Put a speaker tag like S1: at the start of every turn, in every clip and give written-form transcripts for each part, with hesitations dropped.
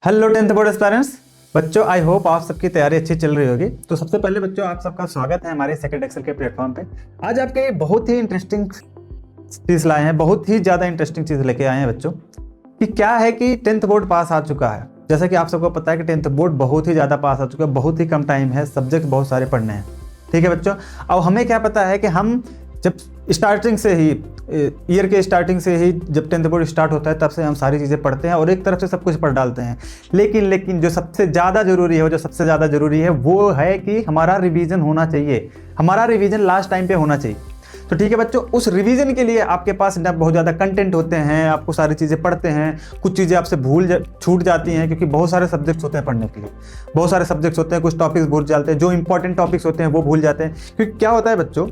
S1: Hello tenth board aspirants बच्चों, I hope आप सबकी तैयारी अच्छी चल रही होगी। तो सबसे पहले बच्चों आप सबका स्वागत है हमारे सेकंड एक्सेल के प्लेटफॉर्म पे। आज आपके बहुत ही इंटरेस्टिंग चीज़ लाए हैं, बहुत ही ज़्यादा इंटरेस्टिंग चीज़ लेके आए हैं बच्चों कि क्या है कि टेंथ बोर्ड पास आ चुका है। जैसा कि आप सबको पता है कि टेंथ बोर्ड बहुत ही ज़्यादा पास आ चुका है, बहुत ही कम टाइम है, सब्जेक्ट बहुत सारे पढ़ने हैं। ठीक है बच्चों, अब हमें क्या पता है कि हम जब स्टार्टिंग से ही ईयर के स्टार्टिंग से ही जब टेंथ बोर्ड स्टार्ट होता है तब से हम सारी चीज़ें पढ़ते हैं और एक तरफ से सब कुछ पढ़ डालते हैं। लेकिन जो सबसे ज़्यादा ज़रूरी है वो है कि हमारा रिवीजन होना चाहिए, हमारा रिवीजन लास्ट टाइम पे होना चाहिए। तो ठीक है बच्चों, उस रिवीजन के लिए आपके पास बहुत ज़्यादा कंटेंट होते हैं, आपको सारी चीज़ें पढ़ते हैं, कुछ चीज़ें आपसे छूट जाती हैं क्योंकि बहुत सारे सब्जेक्ट्स होते हैं पढ़ने के लिए, बहुत सारे सब्जेक्ट्स होते हैं, कुछ टॉपिक्स भूल जाते हैं, जो इंपॉर्टेंट टॉपिक्स होते हैं वो भूल जाते हैं। क्योंकि क्या होता है बच्चों,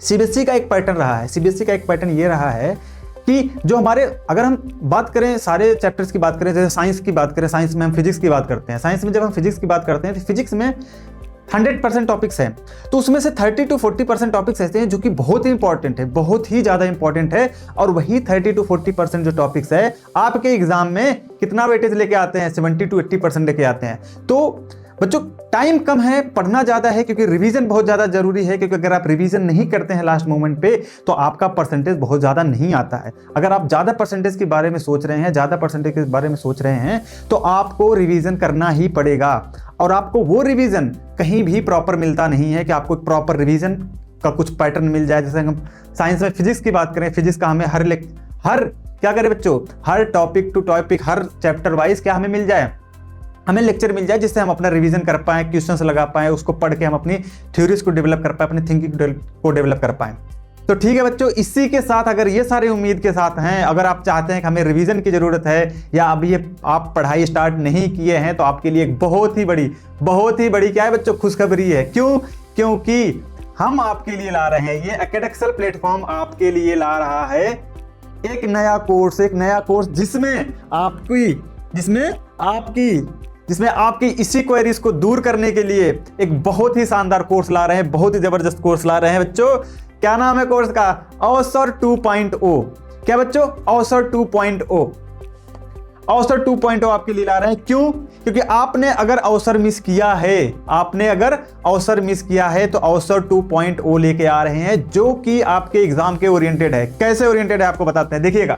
S1: सीबीएसई का एक पैटर्न रहा है, सीबीएसई का एक पैटर्न ये रहा है कि जो हमारे, अगर हम बात करें सारे चैप्टर्स की बात करें, जैसे साइंस की बात करें, साइंस में हम फिजिक्स की बात करते हैं, साइंस में जब हम फिजिक्स की बात करते हैं तो फिजिक्स में 100% टॉपिक्स हैं, तो उसमें से 30 to 40% टॉपिक्स ऐसे हैं जो कि बहुत ही इंपॉर्टेंट है, बहुत ही ज़्यादा इंपॉर्टेंट है। और वही 30 to 40% जो टॉपिक्स है आपके एग्जाम में कितना वेटेज लेके आते हैं, 70 to 80% लेके आते हैं। तो बच्चों टाइम कम है, पढ़ना ज़्यादा है, क्योंकि रिवीजन बहुत ज़्यादा जरूरी है। क्योंकि अगर आप रिवीजन नहीं करते हैं लास्ट मोमेंट पे तो आपका परसेंटेज बहुत ज़्यादा नहीं आता है। अगर आप ज़्यादा परसेंटेज के बारे में सोच रहे हैं, ज़्यादा परसेंटेज के बारे में सोच रहे हैं तो आपको रिवीजन करना ही पड़ेगा। और आपको वो रिवीजन कहीं भी प्रॉपर मिलता नहीं है कि आपको प्रॉपर रिवीजन का कुछ पैटर्न मिल जाए। जैसे हम साइंस में फिजिक्स की बात करें, फिजिक्स का हमें हर क्या करें बच्चों, हर टॉपिक टू टॉपिक, हर चैप्टर वाइज क्या हमें मिल जाए, हमें लेक्चर मिल जाए जिससे हम अपना रिवीजन कर पाएँ, क्वेश्चंस लगा पाएँ, उसको पढ़ के हम अपनी थ्योरीज को डेवलप कर पाएँ, अपनी थिंकिंग को डेवलप कर पाएँ। तो ठीक है बच्चों, इसी के साथ अगर ये सारी उम्मीद के साथ हैं, अगर आप चाहते हैं कि हमें रिवीजन की ज़रूरत है या अभी ये आप पढ़ाई स्टार्ट नहीं किए हैं, तो आपके लिए एक बहुत ही बड़ी क्या है बच्चों, खुशखबरी है। क्यों? क्योंकि हम आपके लिए ला रहे हैं, ये एकेडक्सल प्लेटफॉर्म आपके लिए ला रहा है एक नया कोर्स जिसमें आपकी इसी क्वेरीज को दूर करने के लिए एक बहुत ही शानदार कोर्स ला रहे हैं, बहुत ही जबरदस्त कोर्स ला रहे हैं बच्चों। क्या नाम है कोर्स का? अवसर 2.0। क्या बच्चों? अवसर 2.0। अवसर 2.0 आपके लिए ला रहे हैं। क्यों? क्योंकि आपने अगर अवसर मिस किया है तो अवसर 2.0 लेके आ रहे हैं, जो कि आपके एग्जाम के ओरिएंटेड है। कैसे ओरिएंटेड है आपको बताते हैं, देखिएगा।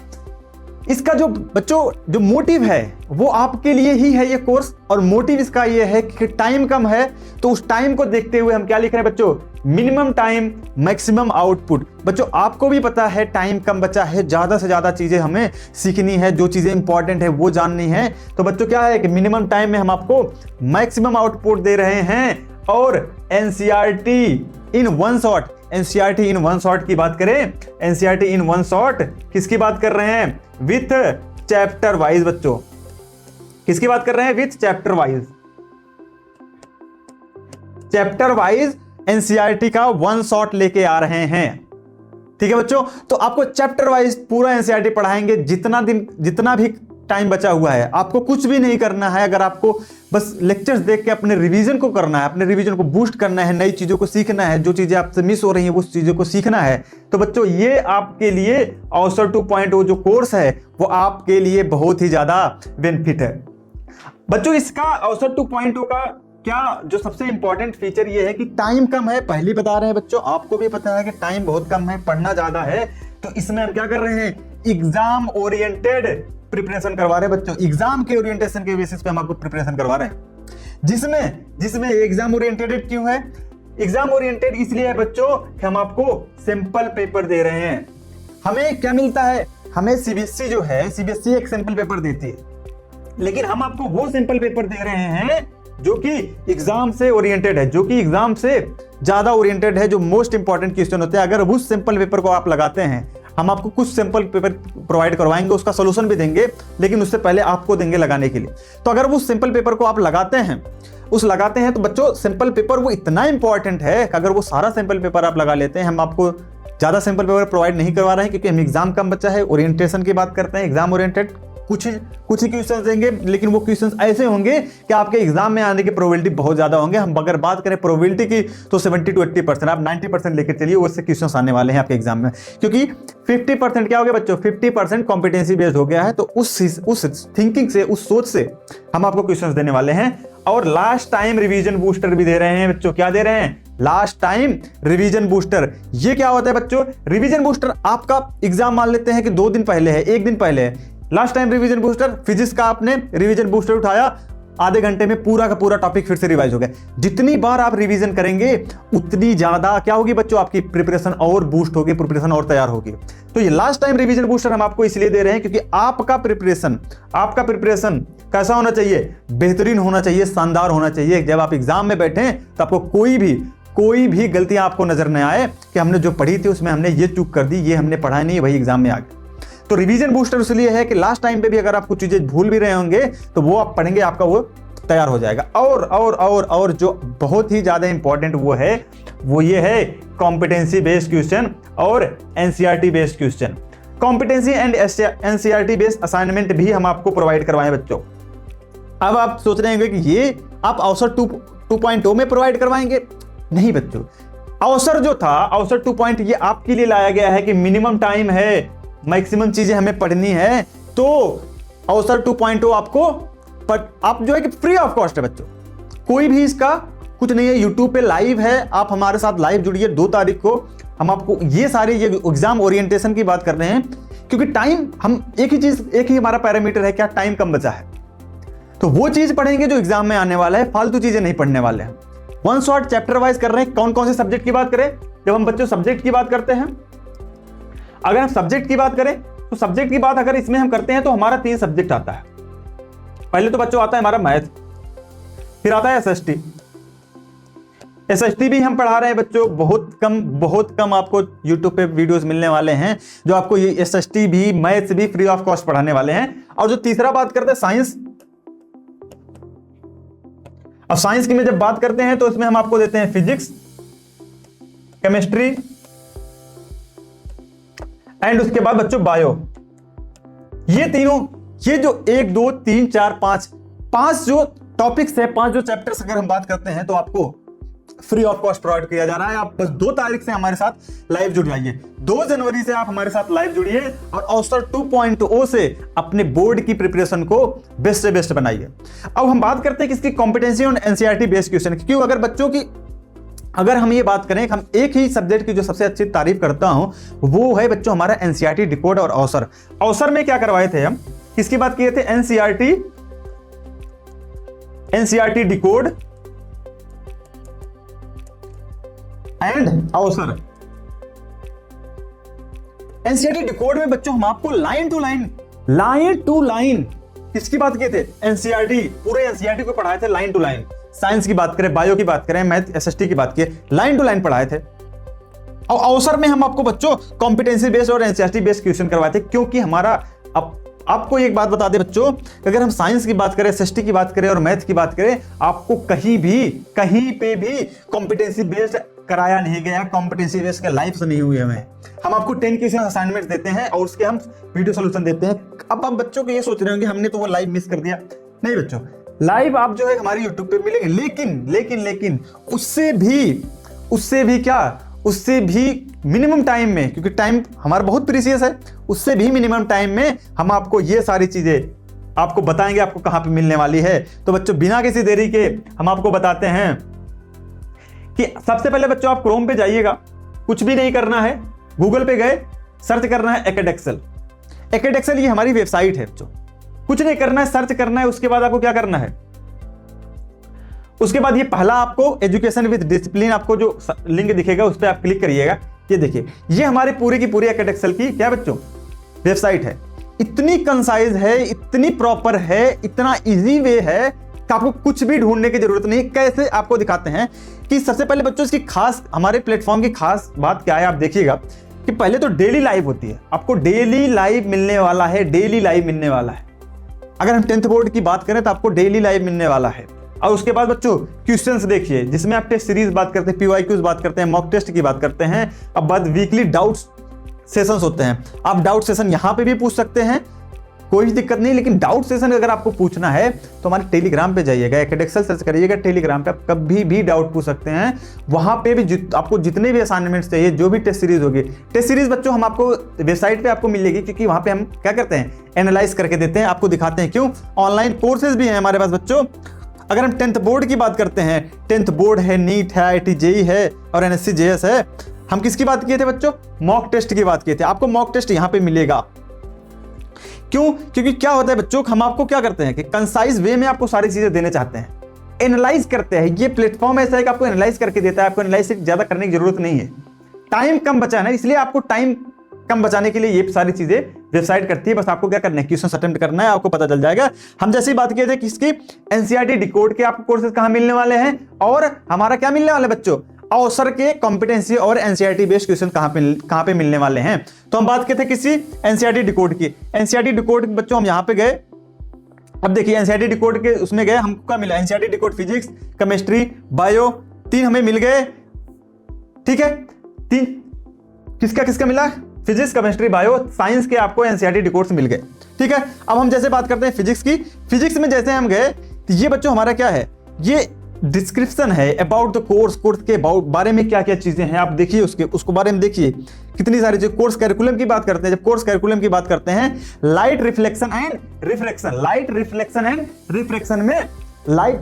S1: इसका जो बच्चों जो मोटिव है वो आपके लिए ही है ये कोर्स, और मोटिव इसका ये है कि टाइम कम है, तो उस टाइम को देखते हुए हम क्या लिख रहे हैं बच्चों, मिनिमम टाइम मैक्सिमम आउटपुट। बच्चों आपको भी पता है टाइम कम बचा है, ज्यादा से ज्यादा चीजें हमें सीखनी है, जो चीजें इंपॉर्टेंट है वो जाननी है। तो बच्चों क्या है कि मिनिमम टाइम में हम आपको मैक्सिमम आउटपुट दे रहे हैं। और NCERT in one shot, NCERT in one shot की बात करें, एनसीईआरटी इन वन शॉट किसकी बात कर रहे हैं? With chapter wise. बच्चों किसकी बात कर रहे हैं? विथ चैप्टर वाइज एनसीईआरटी का वन शॉट लेके आ रहे हैं। ठीक है बच्चों, तो आपको चैप्टर वाइज पूरा एनसीईआरटी पढ़ाएंगे। जितना भी टाइम बचा हुआ है आपको कुछ भी नहीं करना है। अगर आपको बस लेक्चर्स देख के अपने रिवीजन को करना है, अपने रिवीजन को बूस्ट करना है, नई चीज़ों को सीखना है, जो चीज़ें आपसे मिस हो रही हैं वो चीज़ों को सीखना है, तो बच्चों ये आपके लिए अवसर 2.0 जो कोर्स है वो आपके लिए बहुत ही ज़्यादा बेनिफिट है। बच्चों इसका अवसर 2.0 का क्या जो सबसे इंपॉर्टेंट फीचर ये है कि टाइम कम है। पहले बता रहे हैं बच्चों, आपको भी पता है कि टाइम बहुत कम है, पढ़ना ज़्यादा है, तो इसमें हम क्या कर रहे हैं, एग्जाम ओरिएंटेड प्रिपरेशन करवा रहे हैं बच्चों। एग्जाम के ओरिएंटेशन के बेसिस पे हम आपको प्रिपरेशन करवा रहे हैं, जिसमें एग्जाम ओरिएंटेड क्यों है? एग्जाम ओरिएंटेड इसलिए है बच्चों कि हम आपको सिंपल पेपर दे रहे हैं। हमें क्या मिलता है? हमें सीबीएसई जो है, सीबीएसई एक सिंपल पेपर देती है, लेकिन हम आपको वो सिंपल पेपर दे रहे हैं जो कि एग्जाम से ओरिएंटेड है, जो कि एग्जाम से ज्यादा ओरिएंटेड है, जो मोस्ट इंपॉर्टेंट क्वेश्चन होते हैं। अगर उस सिंपल पेपर को आप लगाते हैं, हम आपको कुछ सिंपल पेपर प्रोवाइड करवाएंगे, उसका सोल्यूशन भी देंगे, लेकिन उससे पहले आपको देंगे लगाने के लिए। तो अगर वो सिंपल पेपर को आप लगाते हैं तो बच्चों सिंपल पेपर वो इतना इंपॉर्टेंट है कि अगर वो सारा सिंपल पेपर आप लगा लेते हैं, हम आपको ज़्यादा सिंपल पेपर प्रोवाइड नहीं करवा रहे हैं क्योंकि हम एग्जाम कम बच्चा है, ओरिएंटेशन की बात करते हैं, एग्जाम ओरिएंटेड कुछ ही क्वेश्चन देंगे, लेकिन वो क्वेश्चन ऐसे होंगे कि आपके एग्जाम में आने की प्रोबेबिलिटी बहुत ज्यादा होंगे। हम अगर बात करें प्रोबेबिलिटी की तो 70 to 80%, आप 90% लेकर चलिए, उससे क्वेश्चन आने वाले हैं आपके एग्जाम में। क्योंकि 50% क्या हो गया बच्चों, 50% कॉम्पिटेंसी बेस्ड हो गया है। तो उस थिंकिंग से, उस सोच से हम आपको क्वेश्चन देने वाले हैं। और लास्ट टाइम रिवीजन बूस्टर भी दे रहे हैं बच्चों। क्या दे रहे हैं? Last time revision booster. ये क्या होता है बच्चों? रिवीजन बूस्टर आपका एग्जाम मान लेते हैं कि 2 दिन पहले है, 1 दिन पहले है। Last time revision booster, physics का आपने रिवीजन बूस्टर उठाया, आधे घंटे में पूरा का पूरा टॉपिक फिर से रिवाइज हो गया। जितनी बार आप रिवीजन करेंगे उतनी ज्यादा क्या होगी बच्चों, आपकी प्रिपरेशन और बूस्ट होगी, प्रिपरेशन और तैयार होगी। तो ये लास्ट टाइम रिवीजन बूस्टर हम आपको इसलिए दे रहे हैं क्योंकि आपका प्रिपरेशन कैसा होना चाहिए? बेहतरीन होना चाहिए, शानदार होना चाहिए। जब आप एग्जाम में बैठे तो आपको कोई भी गलतियां आपको नजर न आए कि हमने जो पढ़ी थी उसमें हमने ये चूक कर दी, ये हमने पढ़ा नहीं, वही एग्जाम में आ गया। तो रिवीजन बूस्टर इसलिए है कि लास्ट टाइम पे भी अगर आप कुछ चीजें भूल भी रहे होंगे तो वो आप पढ़ेंगे, आपका वो तैयार हो जाएगा। और जो बहुत ही ज्यादा इंपॉर्टेंट वो ये है कॉम्पिटेंसी बेस्ड क्वेश्चन और NCERT based question. Competency and NCERT based assignment भी हम आपको प्रोवाइड करवाएं बच्चों। अब आप सोच रहे होंगे कि ये आप अवसर 2.0 में प्रोवाइड करवाएंगे? नहीं बच्चों, अवसर जो था, अवसर 2. ये आपके लिए लाया गया है कि मिनिमम टाइम है, मैक्सिमम चीजें हमें पढ़नी है। तो अवसर 2.0 आपको आप जो है कि फ्री ऑफ कॉस्ट है बच्चों। कोई भी इसका कुछ नहीं है, यूट्यूब पे लाइव है, आप हमारे साथ लाइव जुड़िए। 2 तारीख को हम आपको ये एग्जाम ओरिएंटेशन की बात कर रहे हैं क्योंकि टाइम, हम एक ही हमारा पैरामीटर है, क्या टाइम कम बचा है। तो वो चीज पढ़ेंगे जो एग्जाम में आने वाला है, फालतू चीजें नहीं पढ़ने वाले हैं। 1 शॉट चैप्टर वाइज कर रहे हैं। कौन कौन से सब्जेक्ट की बात करें? जब हम बच्चों सब्जेक्ट की बात करते हैं, अगर हम सब्जेक्ट की बात करें तो सब्जेक्ट की बात अगर इसमें हम करते हैं तो हमारा 3 सब्जेक्ट आता है। पहले तो बच्चों आता है हमारा मैथ, फिर आता है एसएसटी भी हम पढ़ा रहे हैं बच्चों। बहुत कम आपको YouTube पे वीडियोस मिलने वाले हैं जो आपको ये एसएसटी भी, मैथ्स भी फ्री ऑफ कॉस्ट पढ़ाने वाले हैं। और जो तीसरा बात करते हैं साइंस। अब साइंस की में जब बात करते हैं तो इसमें हम आपको देते हैं फिजिक्स, केमिस्ट्री एंड उसके बाद बच्चों बायो। ये तीनों, ये जो 1 2 3 4 5 जो टॉपिक्स है, 5 जो चैप्टर्स अगर हम बात करते हैं तो आपको फ्री ऑफ कॉस्ट प्रोवाइड किया जा रहा है। आप बस 2 तारीख से हमारे साथ लाइव जुड़ जाइए। 2 जनवरी से आप हमारे साथ लाइव जुड़िए और अवसर 2.0 से अपने बोर्ड की प्रिपरेशन को बेस्ट से बेस्ट बनाइए। अब हम बात करते हैं कि इसकी कॉम्पिटेंसी और एनसीईआरटी बेस्ड क्वेश्चन। क्यों? अगर बच्चों की, अगर हम ये बात करें, हम एक ही सब्जेक्ट की जो सबसे अच्छी तारीफ करता हूं वो है बच्चों हमारा एनसीईआरटी डिकोड और अवसर। अवसर में क्या करवाए थे हम? किसकी बात किए थे? एनसीईआरटी डिकोड एंड अवसर। एनसीईआरटी डिकोड में बच्चों हम आपको लाइन टू लाइन किसकी बात किए थे? एनसीईआरटी, पूरे एनसीईआरटी को पढ़ाए थे लाइन टू लाइन। साइंस की बात करें, बायो की बात करें, मैथ, एसएसटी की बात किए, लाइन टू लाइन पढ़ाए थे। और अवसर में हम आपको बच्चों कॉम्पिटेंसी बेस्ड और एनसीईआरटी बेस्ड क्वेश्चन करवाए थे। क्योंकि हमारा, अब आपको एक बात बता दे बच्चों, अगर हम साइंस की बात करें, एसएसटी की बात करें और मैथ की बात करें, आपको कहीं पे भी कॉम्पिटेंसी बेस्ड कराया नहीं गया। कॉम्पिटेंसी बेस्ड के लाइव से नहीं हुए हमें। हम आपको 10 क्वेश्चन असाइनमेंट देते हैं और उसके हम वीडियो सोल्यूशन देते हैं। अब आप बच्चों को ये सोच रहे होंगे हमने तो वो लाइव मिस कर दिया। नहीं बच्चों, लाइव आप जो है हमारे यूट्यूब पे मिलेंगे, लेकिन उससे भी मिनिमम टाइम में, क्योंकि टाइम हमारा बहुत प्रीशियस है, उससे भी मिनिमम टाइम में हम आपको ये सारी चीजें आपको बताएंगे, आपको कहां पे मिलने वाली है। तो बच्चों बिना किसी देरी के हम आपको बताते हैं कि सबसे पहले बच्चों आप क्रोम पे जाइएगा, कुछ भी नहीं करना है, गूगल पे गए, सर्च करना है एकेडेक्सल। एकेडेक्सल ये हमारी वेबसाइट है बच्चों, कुछ नहीं करना है, सर्च करना है। उसके बाद आपको क्या करना है? उसके बाद ये पहला आपको एजुकेशन विद डिसिप्लिन आपको जो लिंक दिखेगा उस पर आप क्लिक करिएगा। ये देखिए, ये हमारे पूरी की पूरी एकेडेक्सल की क्या बच्चों वेबसाइट है। इतनी कंसाइज है, इतनी प्रॉपर है, इतना इजी वे है कि आपको कुछ भी ढूंढने की जरूरत नहीं। कैसे आपको दिखाते हैं कि सबसे पहले बच्चों इसकी खास, हमारे प्लेटफॉर्म की खास बात क्या है, आप देखिएगा कि पहले तो डेली लाइव होती है, आपको डेली लाइव मिलने वाला है, डेली लाइव मिलने वाला है। अगर हम 10th बोर्ड की बात करें तो आपको डेली लाइव मिलने वाला है। और उसके बाद बच्चों क्वेश्चंस देखिए, जिसमें आप टेस्ट सीरीज बात करते हैं, पीवाईक्यूज बात करते हैं, मॉक टेस्ट की बात करते हैं। अब बाद वीकली डाउट्स सेशंस होते हैं, आप डाउट सेशन यहां पे भी पूछ सकते हैं, कोई दिक्कत नहीं, लेकिन डाउट सेशन अगर आपको पूछना है तो हमारे टेलीग्राम पे जाइएगा, एकेडेक्सल सर्च करिएगा टेलीग्राम पे, आप कभी भी डाउट पूछ सकते हैं। वहां पे भी आपको जितने भी असाइनमेंट्स चाहिए, जो भी टेस्ट सीरीज होगी, टेस्ट सीरीज बच्चों हम आपको वेबसाइट पे आपको मिलेगी, क्योंकि वहां पे हम क्या करते हैं, एनालाइज करके देते हैं, आपको दिखाते हैं। क्यों? ऑनलाइन कोर्सेज भी हैं हमारे पास बच्चों। अगर हम 10th बोर्ड की बात करते हैं, 10th बोर्ड है, नीट है, IIT JEE है और NSC JS है। हम किसकी बात किए थे बच्चों? मॉक टेस्ट की बात किए थे। आपको मॉक टेस्ट यहाँ पे मिलेगा। क्यों? क्योंकि क्या होता है बच्चों, हम आपको क्या करते हैं कि कंसाइज वे में आपको सारी चीजें देने चाहते हैं, एनालाइज करते हैं। ये प्लेटफॉर्म ऐसा है कि आपको एनालाइज करके देता है, आपको एनालाइज से ज्यादा करने की जरूरत नहीं है। टाइम कम बचाना है, इसलिए आपको टाइम कम बचाने के लिए ये सारी चीजें वेबसाइट करती है। बस आपको क्या करना है, क्वेश्चन अटेम्प्ट करना है, आपको पता चल जाएगा। हम जैसे ही बात किए थे किसकी, NCERT डिकोड के आपको कोर्सेज कहां मिलने वाले हैं, और हमारा क्या मिलने वाले बच्चों, अवसर के कॉम्पिटेंसी और NCERT बेस्ड क्वेश्चन कहां पे मिलने वाले हैं। तो हम बात किए थे किसी, NCERT डिकोड की। NCERT डिकोड बच्चों हम यहां पे गए। अब देखिए NCERT डिकोड के उसमें गए, हमको क्या मिला, NCERT decode physics, chemistry, bio, 3 हमें मिल गए। ठीक है, 3 किसका मिला, फिजिक्स, केमिस्ट्री, बायो, साइंस के आपको NCERT डिकोड्स मिल गए। ठीक है, अब हम जैसे बात करते हैं फिजिक्स की। फिजिक्स में जैसे हम गए तो ये बच्चों हमारा क्या है, ये डिस्क्रिप्शन है अबाउट द कोर्स के बारे में क्या क्या चीजें हैं, आप देखिए उसको बारे में देखिए कितनी सारी चीजें। कोर्स करिकुलम की बात करते हैं, जब कोर्स करिकुलम की बात करते हैं, लाइट रिफ्लेक्शन एंड रिफ्रैक्शन में लाइट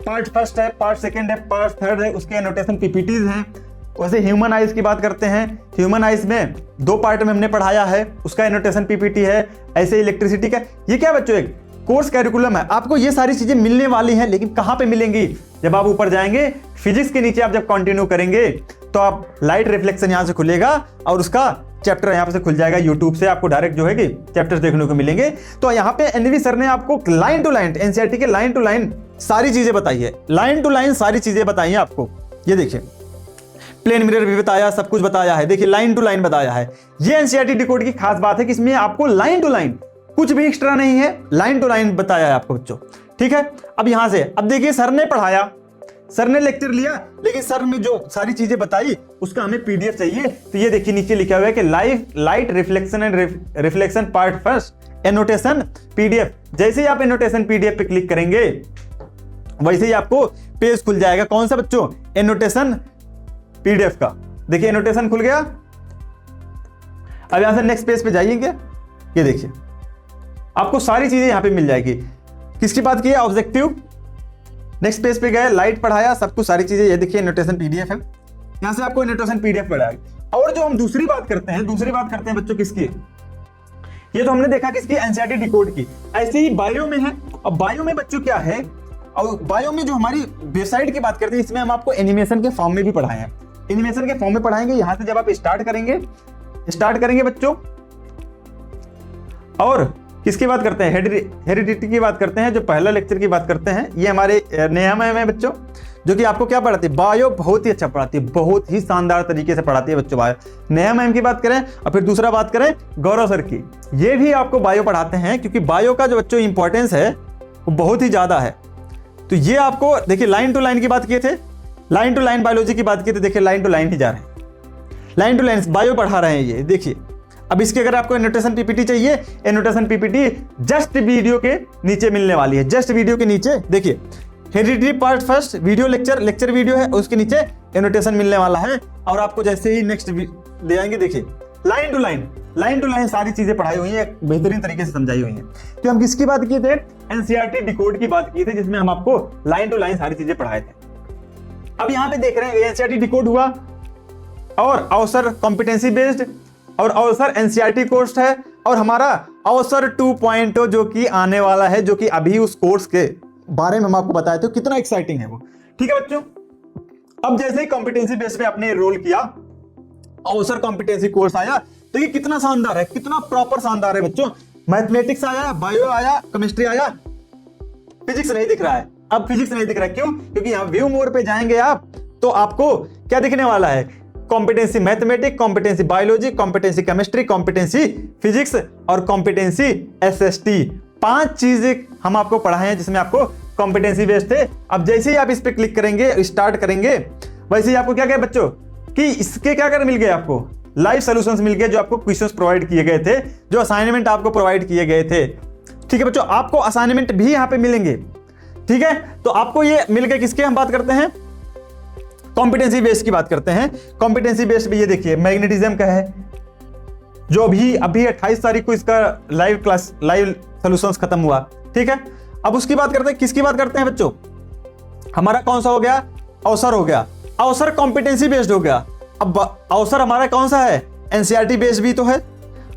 S1: पार्ट फर्स्ट है, पार्ट सेकंड है, पार्ट थर्ड है, उसके एनोटेशन PPTs हैं। वैसे ह्यूमन आइज की बात करते हैं, ह्यूमन आइज में 2 पार्ट में हमने पढ़ाया है, उसका एनोटेशन PPT है। ऐसे इलेक्ट्रिसिटी का, ये क्या बच्चों एक कोर्स करिकुलम है। आपको ये सारी चीजें मिलने वाली हैं, लेकिन कहां पे मिलेंगी, जब आप ऊपर जाएंगे फिजिक्स के नीचे आप जब कंटिन्यू करेंगे तो आप लाइट रिफ्लेक्शन यहां से खुलेगा और उसका चैप्टर यहां से खुल जाएगा। यूट्यूब से आपको डायरेक्ट जो है कि चैप्टर्स देखने को मिलेंगे। तो यहां पे NV सर ने आपको लाइन टू लाइन NCERT के लाइन टू लाइन सारी चीजें बताई है, लाइन टू लाइन सारी चीजें बताई है आपको। ये देखिए प्लेन मिरर भी बताया, सब कुछ बताया है। देखिए लाइन टू लाइन बताया है। ये NCERT डिकोड की खास बात है कि इसमें आपको लाइन टू लाइन, कुछ भी एक्स्ट्रा नहीं है, लाइन टू लाइन बताया है आपको बच्चों। ठीक है, अब यहां से अब देखिए सर ने पढ़ाया, सर ने लेक्चर लिया, लेकिन सर ने जो सारी चीजें बताई उसका हमें PDF चाहिए। तो ये देखिए नीचे लिखा हुआ है कि light reflection and reflection part first annotation PDF। जैसे ही आप एनोटेशन PDF पे क्लिक करेंगे वैसे ही आपको पेज खुल जाएगा। कौन सा बच्चों, एनोटेशन PDF का। देखिए एनोटेशन खुल गया। अब यहां से नेक्स्ट पेज पे जाइएगा, ये देखिए आपको सारी चीजें यहां पे मिल जाएगी। किसकी बात की है, ऑब्जेक्टिव। नेक्स्ट पेज पे गए, लाइट पढ़ाया, सब कुछ सारी चीजें, ये देखिए एनोटेशन PDF है। यहां से आपको एनोटेशन PDF पढ़ाएगा। और जो हम दूसरी बात करते हैं बच्चों किसकी, ये तो हमने देखा किसकी, NCERT डिकोड की। ऐसे ही बायो में है। अब बायो में बच्चों क्या है, और बायो में जो हमारी वेबसाइट की बात करते हैं, इसमें हम आपको एनिमेशन के फॉर्म में भी पढ़ाए हैं। एनिमेशन के फॉर्म में पढ़ाएंगे। यहां से जब आप स्टार्ट करेंगे बच्चों, और किसकी बात करते हैं, हेरिडिटी की बात करते हैं। जो पहला लेक्चर की बात करते हैं, ये हमारे नेहा मैम है बच्चों, जो कि आपको क्या पढ़ाती है, बायो बहुत ही अच्छा पढ़ाती है, बहुत ही शानदार तरीके से पढ़ाती है बच्चों बायो। नेहा मैम की बात करें, और फिर दूसरा बात करें गौरव सर की, ये भी आपको बायो पढ़ाते हैं, क्योंकि बायो का जो बच्चों इंपॉर्टेंस है वो बहुत ही ज्यादा है। तो ये आपको देखिए लाइन टू लाइन की बात किए थे, लाइन टू लाइन बायोलॉजी की बात की थी, देखिए लाइन टू लाइन ही जा रहे हैं, लाइन टू लाइन बायो पढ़ा रहे हैं ये देखिए। अब इसके अगर आपको एनोटेशन PPT चाहिए, एनोटेशन PPT जस्ट वीडियो के नीचे मिलने वाली है। जस्ट वीडियो के नीचे देखिए heredity part first video lecture video है, उसके नीचे एनोटेशन मिलने वाला है। और आपको जैसे ही नेक्स्ट दे आएंगे, देखिए लाइन टू लाइन सारी चीजें पढ़ाई हुई है, बेहतरीन तरीके से समझाई हुई है। तो हम किसकी बात किए थे, NCERT डिकोड की बात की थी, जिसमें हम आपको लाइन टू लाइन सारी चीजें पढ़ाए थे। अब यहाँ पे देख रहे हैं NCERT डिकोड हुआ, और अवसर कॉम्पिटेंसी बेस्ड, और अवसर NCERT कोर्स है, और हमारा अवसर 2.0 जो कि आने वाला है, जो कि अभी उस कोर्स के बारे में हम आपको बताए थे, कितना एक्साइटिंग है वो। ठीक है बच्चों, अब जैसे ही कॉम्पिटेंसी बेस पे आपने रोल किया, अवसर कॉम्पिटेंसी कोर्स आया, तो ये कितना शानदार है, कितना प्रॉपर शानदार है बच्चों। मैथमेटिक्स आया, बायो आया, केमिस्ट्री आया, फिजिक्स नहीं दिख रहा है। अब फिजिक्स नहीं दिख रहा है, क्यों? क्योंकि यहाँ व्यू मोर पे जाएंगे आप, तो आपको क्या दिखने वाला है, competency mathematics, competency biology, competency chemistry, competency physics और कॉम्पिटेंसी SST। 5 चीजें हम आपको पढ़ाए हैं, जिसमें आपको कॉम्पिटेंसी बेस्ड थे। अब जैसे ही आप इस पे क्लिक करेंगे, स्टार्ट करेंगे, वैसे ही आपको क्या कहे बच्चों कि इसके क्या कर मिल गए, आपको लाइव सॉल्यूशंस मिल गए, जो आपको क्वेश्चंस प्रोवाइड किए गए थे, जो असाइनमेंट आपको प्रोवाइड किए गए थे, ठीक है बच्चों, आपको असाइनमेंट भी यहाँ पे मिलेंगे। ठीक है, तो आपको ये मिल गए, किसके हम बात करते हैं, कॉम्पिटेंसी बेस्ड की बात करते हैं। कॉम्पिटेंसी बेस्ड भी ये देखिए मैग्नेटिज्म का है, जो अभी 28 तारीख को इसका लाइव सॉल्यूशंस खत्म हुआ। ठीक है, अब उसकी बात करते हैं, किसकी बात करते हैं बच्चों, हमारा कौन सा हो गया, अवसर हो गया। अवसर कॉम्पिटेंसी बेस्ड हो गया। अब अवसर हमारा कौन सा है, एनसीईआरटी बेस्ड भी तो है,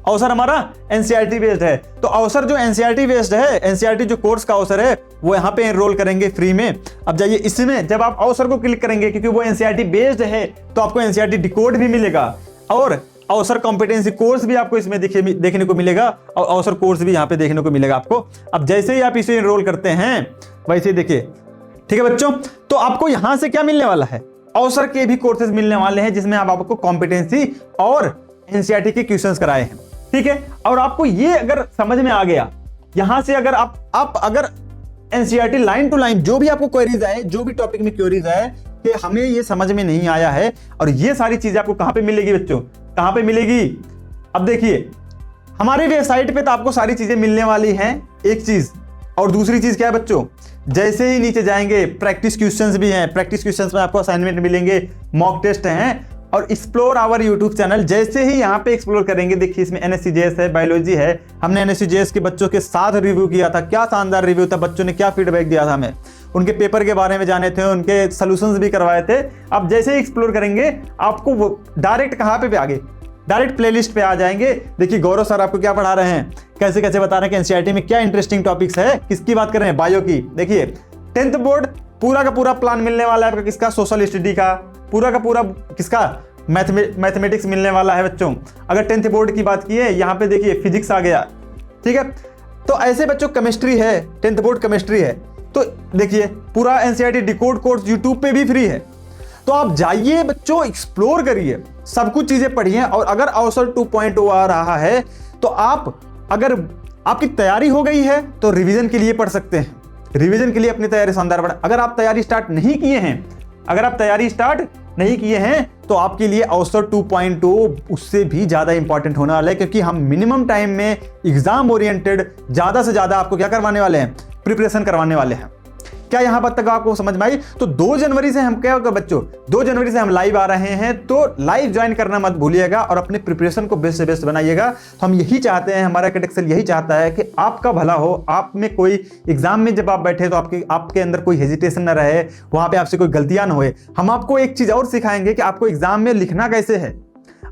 S1: अवसर हमारा एनसीईआरटी बेस्ड है। तो अवसर जो एनसीईआरटी बेस्ड है, एनसीईआरटी जो कोर्स का अवसर है वो यहाँ पे एनरोल करेंगे फ्री में। अब जाइए इसमें, जब आप अवसर को क्लिक करेंगे, क्योंकि वो एनसीईआरटी बेस्ड है, तो आपको एनसीईआरटी डिकोड भी मिलेगा और अवसर कॉम्पिटेंसी कोर्स भी आपको इसमें देखने को मिलेगा और अवसर कोर्स भी यहाँ पे देखने को मिलेगा आपको। अब जैसे ही आप इसे एनरोल करते हैं वैसे देखिए, ठीक है बच्चों, तो आपको यहाँ से क्या मिलने वाला है, अवसर के भी कोर्सेज मिलने वाले हैं, जिसमें आप आपको कॉम्पिटेंसी और एनसीईआरटी के क्वेश्चंस कराए हैं। ठीक है, और आपको ये अगर समझ में आ गया, यहां से अगर आप अगर एनसीईआरटी लाइन टू लाइन जो भी आपको क्वेरीज आए, जो भी टॉपिक में क्वेरीज आए कि हमें ये समझ में नहीं आया है, और ये सारी चीजें आपको कहां पे मिलेगी बच्चों, कहां पे मिलेगी। अब देखिए हमारे वेबसाइट पे तो आपको सारी चीजें मिलने वाली हैं, एक चीज, और दूसरी चीज क्या है बच्चों, जैसे ही नीचे जाएंगे प्रैक्टिस क्वेश्चंस भी हैं, प्रैक्टिस क्वेश्चंस में आपको असाइनमेंट मिलेंगे, मॉक टेस्ट हैं, और एक्सप्लोर आवर यूट्यूब चैनल। जैसे ही यहाँ पे एक्सप्लोर करेंगे, देखिए इसमें एनएससीजेएस है, बायोलॉजी है, हमने एनएससीजेएस के बच्चों के साथ रिव्यू किया था, क्या शानदार रिव्यू था, बच्चों ने क्या फीडबैक दिया था, हमें उनके पेपर के बारे में जाने थे, उनके सोल्यूशंस भी करवाए थे। अब जैसे ही एक्सप्लोर करेंगे आपको वो डायरेक्ट कहाँ पे आगे, डायरेक्ट प्लेलिस्ट पे आ जाएंगे। देखिए गौरव सर आपको क्या पढ़ा रहे हैं, कैसे कैसे बता रहे हैं कि एनसीईआरटी में क्या इंटरेस्टिंग टॉपिक्स है। किसकी बात कर रहे हैं, बायो की। देखिए 10th बोर्ड पूरा का पूरा प्लान मिलने वाला है आपका, किसका, सोशल स्टडी का, पूरा का पूरा किसका, मैथमेटिक्स मिलने वाला है बच्चों। अगर 10th बोर्ड की बात की है, यहाँ पे देखिए फिजिक्स आ गया। ठीक है, तो ऐसे बच्चों केमिस्ट्री है, 10th बोर्ड केमिस्ट्री है, तो देखिए पूरा एनसीईआरटी डिकोड कोर्स यूट्यूब पे भी फ्री है। तो आप जाइए बच्चों, एक्सप्लोर करिए, सब कुछ चीजें पढ़िए। और अगर अवसर 2.0 आ रहा है तो आप, अगर आपकी तैयारी हो गई है तो रिवीजन के लिए पढ़ सकते हैं, रिवीजन के लिए अपनी तैयारी शानदार बढ़ा। अगर आप तैयारी स्टार्ट नहीं किए हैं, अगर आप तैयारी स्टार्ट नहीं किए हैं तो आपके लिए अवसर 2.0 उससे भी ज्यादा इंपॉर्टेंट होने वाला है, क्योंकि हम मिनिमम टाइम में एग्जाम ओरिएंटेड ज्यादा से ज्यादा आपको क्या करवाने वाले हैं, प्रिपरेशन करवाने वाले हैं। क्या यहां पर तक आपको समझ में आई। तो 2 जनवरी से हम क्या होगा बच्चों, 2 जनवरी से हम लाइव आ रहे हैं, तो लाइव ज्वाइन करना मत भूलिएगा और अपने प्रिपरेशन को बेस्ट से बेस्ट बनाइएगा। तो हम यही चाहते हैं, हमारा एकेडमी एक्सेल यही चाहता है कि आपका भला हो, आप में कोई एग्जाम में जब आप बैठे तो आपके अंदर कोई हेजिटेशन ना रहे, वहां पे आपसे कोई गलतियां ना होए। हम आपको एक चीज और सिखाएंगे कि आपको एग्जाम में लिखना कैसे है,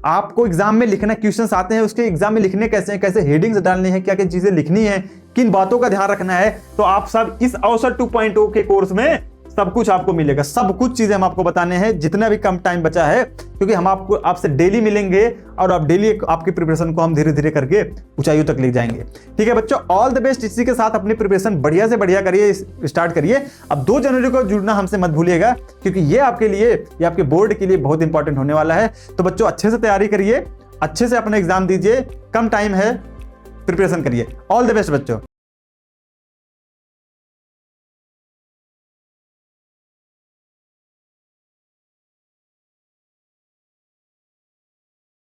S1: आपको एग्जाम में लिखना, क्वेश्चंस आते हैं उसके एग्जाम में लिखने कैसे हैं, कैसे हेडिंग्स डालनी है, क्या क्या चीजें लिखनी है, किन बातों का ध्यान रखना है। तो आप सब इस अवसर 2.0 के कोर्स में सब कुछ आपको मिलेगा, सब कुछ चीजें हम आपको बताने हैं, जितना भी कम टाइम बचा है, क्योंकि हम आपसे डेली मिलेंगे और आप डेली आपकी प्रिपरेशन को हम धीरे धीरे करके ऊंचाइयों तक ले जाएंगे। ठीक है बच्चों, ऑल द बेस्ट। इसी के साथ अपनी प्रिपरेशन बढ़िया से बढ़िया करिए, स्टार्ट करिए। अब 2 जनवरी को जुड़ना हमसे मत भूलिएगा, क्योंकि ये आपके लिए, ये आपके बोर्ड के लिए बहुत इंपॉर्टेंट होने वाला है। तो बच्चों अच्छे से तैयारी करिए, अच्छे से अपना एग्जाम दीजिए, कम टाइम है, प्रिपरेशन करिए। ऑल द बेस्ट बच्चों।